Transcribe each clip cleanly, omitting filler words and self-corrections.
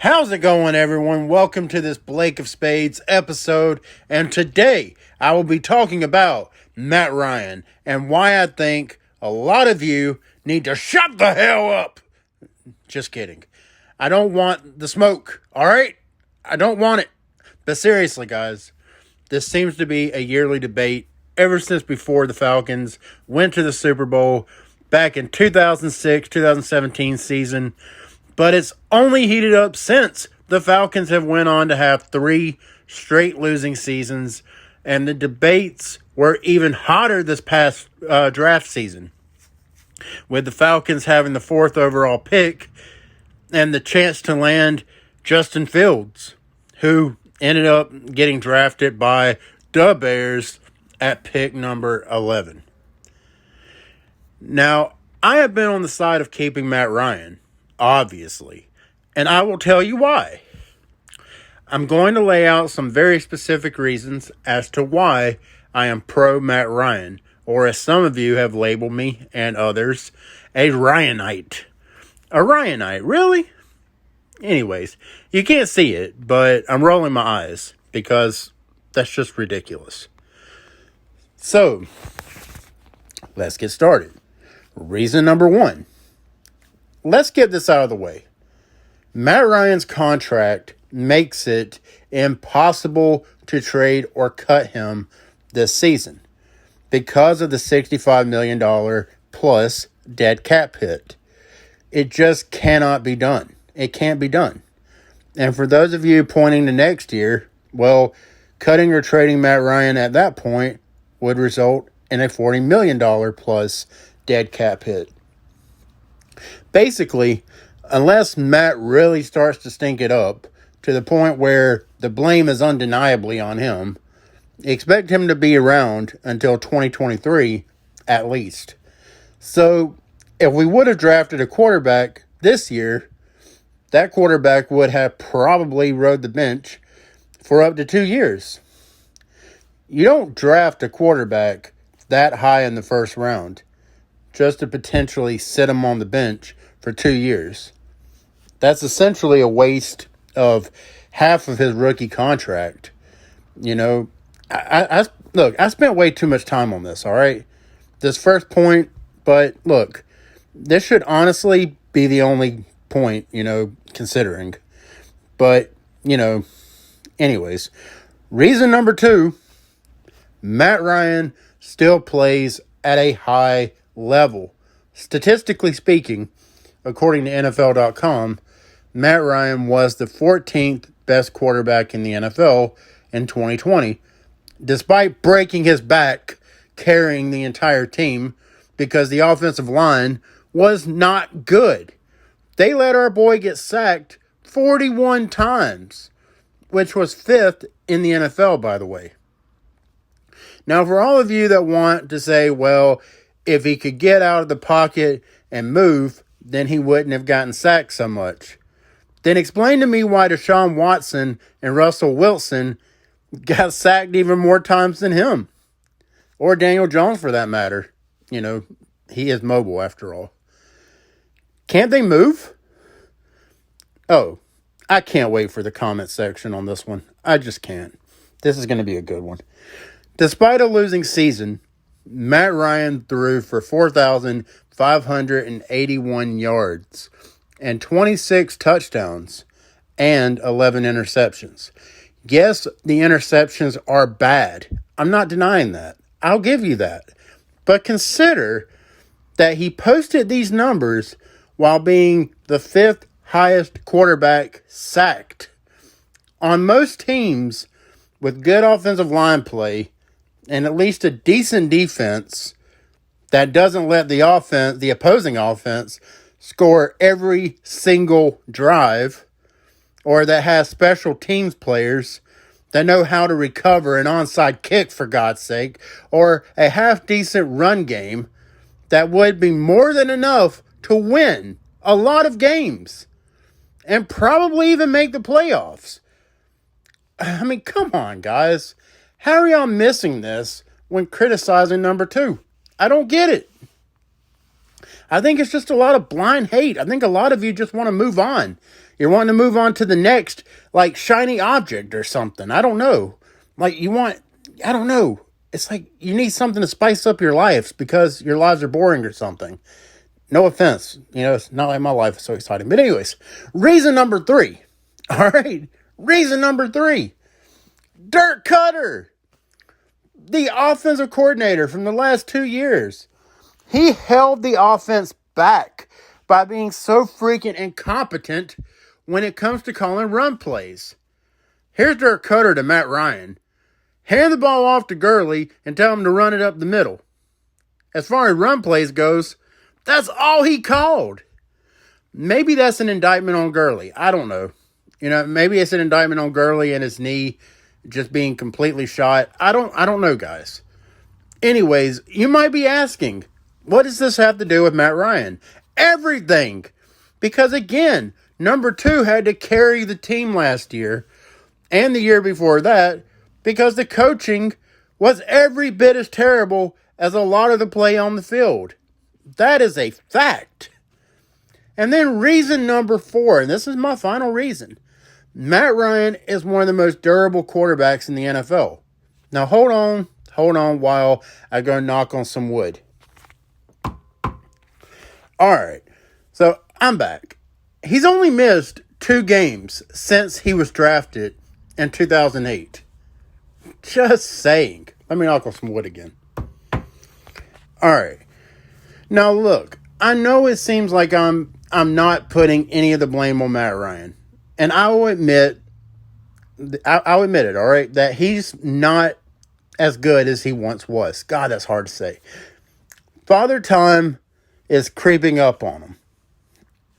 How's it going, everyone? Welcome to this Blake of Spades episode, and today I will be talking about Matt Ryan and why I think a lot of you need to shut the hell up. Just kidding. I don't want the smoke, alright? I don't want it. But seriously, guys, this seems to be a yearly debate ever since before the Falcons went to the Super Bowl back in 2006-2017 season. But it's only heated up since the Falcons have went on to have 3 straight losing seasons, and the debates were even hotter this past draft season, with the Falcons having the 4th overall pick and the chance to land Justin Fields, who ended up getting drafted by the Bears at pick number 11. Now, I have been on the side of keeping Matt Ryan, obviously, and I will tell you why. I'm going to lay out some very specific reasons as to why I am pro Matt Ryan, or as some of you have labeled me and others, a Ryanite. A Ryanite, really? Anyways, you can't see it, but I'm rolling my eyes because that's just ridiculous. So, let's get started. Reason number 1. Let's get this out of the way. Matt Ryan's contract makes it impossible to trade or cut him this season because of the $65 million plus dead cap hit. It just cannot be done. It can't be done. And for those of you pointing to next year, well, cutting or trading Matt Ryan at that point would result in a $40 million plus dead cap hit. Basically, unless Matt really starts to stink it up to the point where the blame is undeniably on him, expect him to be around until 2023 at least. So, if we would have drafted a quarterback this year, that quarterback would have probably rode the bench for up to 2 years. You don't draft a quarterback that high in the first round just to potentially sit him on the bench for 2 years. That's essentially a waste of half of his rookie contract. You know, I spent way too much time on this, all right? This first point, but look, this should honestly be the only point, considering. But, anyways, reason number 2, Matt Ryan still plays at a high level. Statistically speaking, according to NFL.com, Matt Ryan was the 14th best quarterback in the NFL in 2020, despite breaking his back carrying the entire team because the offensive line was not good. They let our boy get sacked 41 times, which was 5th in the NFL, by the way. Now, for all of you that want to say, well, if he could get out of the pocket and move, then he wouldn't have gotten sacked so much. Then explain to me why Deshaun Watson and Russell Wilson got sacked even more times than him. Or Daniel Jones, for that matter. He is mobile after all. Can't they move? Oh, I can't wait for the comment section on this one. I just can't. This is going to be a good one. Despite a losing season, Matt Ryan threw for 4,581 yards and 26 touchdowns and 11 interceptions. Yes, the interceptions are bad. I'm not denying that. I'll give you that. But consider that he posted these numbers while being the 5th highest quarterback sacked. On most teams with good offensive line play and at least a decent defense that doesn't let the opposing offense, score every single drive, or that has special teams players that know how to recover an onside kick, for God's sake, or a half-decent run game, that would be more than enough to win a lot of games and probably even make the playoffs. I mean, come on, guys. How are y'all missing this when criticizing number 2? I don't get it. I think it's just a lot of blind hate. I think a lot of you just want to move on. You're wanting to move on to the next, like, shiny object or something. I don't know. Like, I don't know. It's like you need something to spice up your lives because your lives are boring or something. No offense. It's not like my life is so exciting. But anyways, reason number 3. All right. Reason number 3. Dirk Cutter, the offensive coordinator from the last 2 years. He held the offense back by being so freaking incompetent when it comes to calling run plays. Here's Dirk Cutter to Matt Ryan. Hand the ball off to Gurley and tell him to run it up the middle. As far as run plays goes, that's all he called. Maybe that's an indictment on Gurley. I don't know. Maybe it's an indictment on Gurley and his knee just being completely shot. I don't know, guys. Anyways, you might be asking, what does this have to do with Matt Ryan? Everything. Because again, number 2 had to carry the team last year and the year before that because the coaching was every bit as terrible as a lot of the play on the field. That is a fact. And then reason number 4, and this is my final reason. Matt Ryan is one of the most durable quarterbacks in the NFL. Now hold on while I go knock on some wood. Alright, so I'm back. He's only missed 2 games since he was drafted in 2008. Just saying. Let me knock on some wood again. Alright. Now look, I know it seems like I'm not putting any of the blame on Matt Ryan. And I'll admit it, all right, that he's not as good as he once was. God, that's hard to say. Father Time is creeping up on him.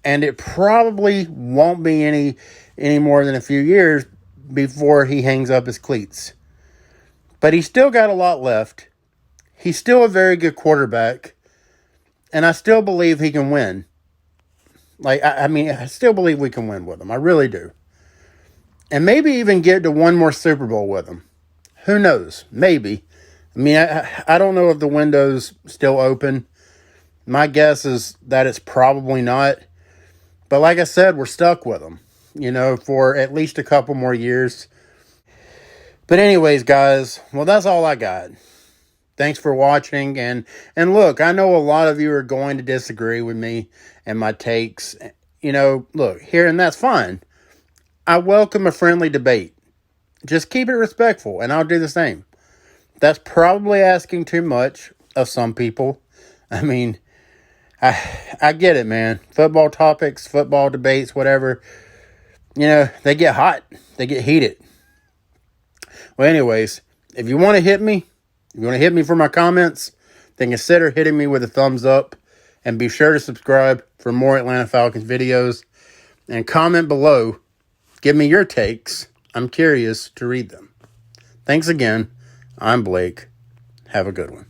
And it probably won't be any more than a few years before he hangs up his cleats. But he's still got a lot left. He's still a very good quarterback. And I still believe he can win. I still believe we can win with him. I really do. And maybe even get to one more Super Bowl with him. Who knows? Maybe. I don't know if the window's still open. My guess is that it's probably not. But like I said, we're stuck with him, for at least a couple more years. But anyways, guys, well, that's all I got. Thanks for watching. And look, I know a lot of you are going to disagree with me and my takes. Look, and that's fine. I welcome a friendly debate. Just keep it respectful, and I'll do the same. That's probably asking too much of some people. I get it, man. Football topics, football debates, whatever. They get hot. They get heated. Well, anyways, if you want to hit me, for my comments, then consider hitting me with a thumbs up. And be sure to subscribe for more Atlanta Falcons videos. And comment below. Give me your takes. I'm curious to read them. Thanks again. I'm Blake. Have a good one.